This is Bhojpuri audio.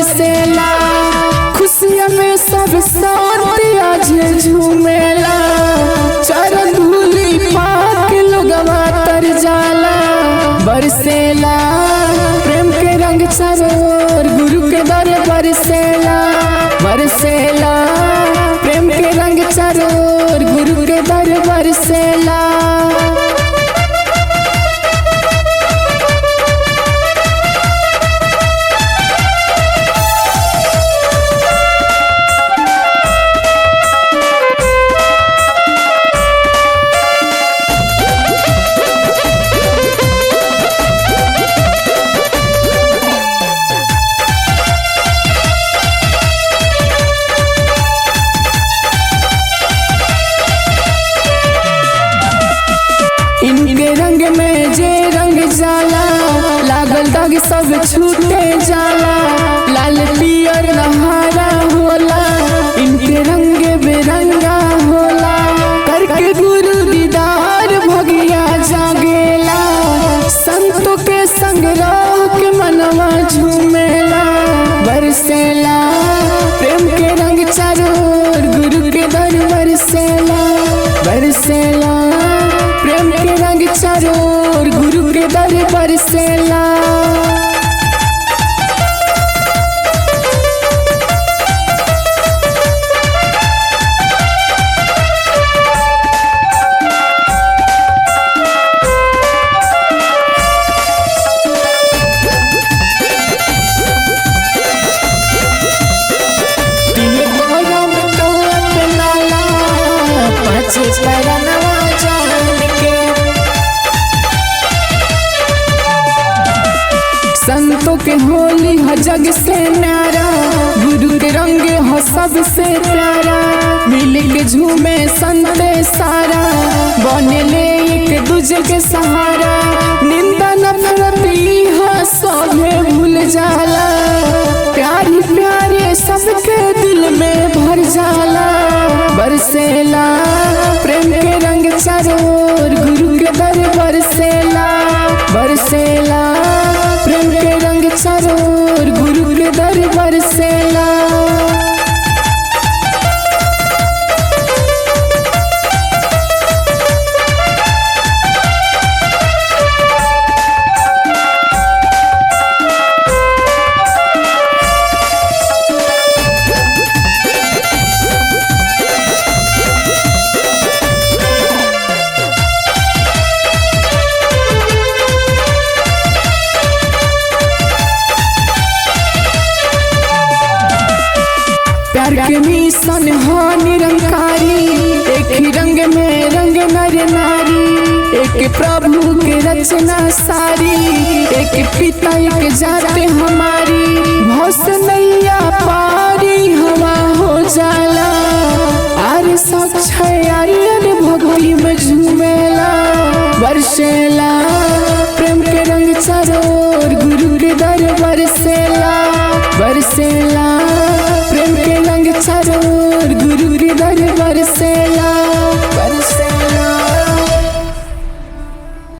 बरसेला। खुशियाँ में सब शांति आज झूमेला। चरण धूली पाक लोगवा तर जाला। बरसेला प्रेम के रंग चारों ओर, गुरु के दर बरसेला। बरसेला प्रेम के रंग चारों ओर, गुरु के दर बरसेला। इनके रंग में जे रंग जाला, लागल दाग सब छूटे जाला। लाल पियर नहारा होला, इनके रंग बेरंगा होला। करके गुरु दीदार भगिया जागेला। संतों के संग रह के मनवा झूमेला। बरसेला प्रेम के रंग चारों ओर, गुरु के दर बरसेला। बरसेला प्रेम के रंग चारों ओर, गुरु के दर बरसेला। संतों के होली है जग से न्यारा, गुरु के रंग हो सबसे प्यारा। मिल के झूमे संते सारा, बने ले एक दूजे के सहारा। निंदा नफरती है सभे भूल जाला। प्यारी प्यारे सबके दिल में भर जाला। बरसेला प्रेम के रंग चारों ओर, गुरु के दर बरसेला। बरसेला प्रेम के रंग चारों ओर, गुरु के दर बरसेला। प्यार के मिशन हो निरंकारी, एक ही रंग में रंग नर नारी। एक प्रभु के रचना सारी, एक पिता एक जाते हमारी। भौस नैया पारी हवा हो जाला। आर्य साक्षय आर्यन भक्ति में झूमेला। बरसेला प्रेम के रंग चारों ओर, गुरु के दर बरसेला। बरसेला प्रेम के रंग चारों ओर, गुरु के दर बरसेला।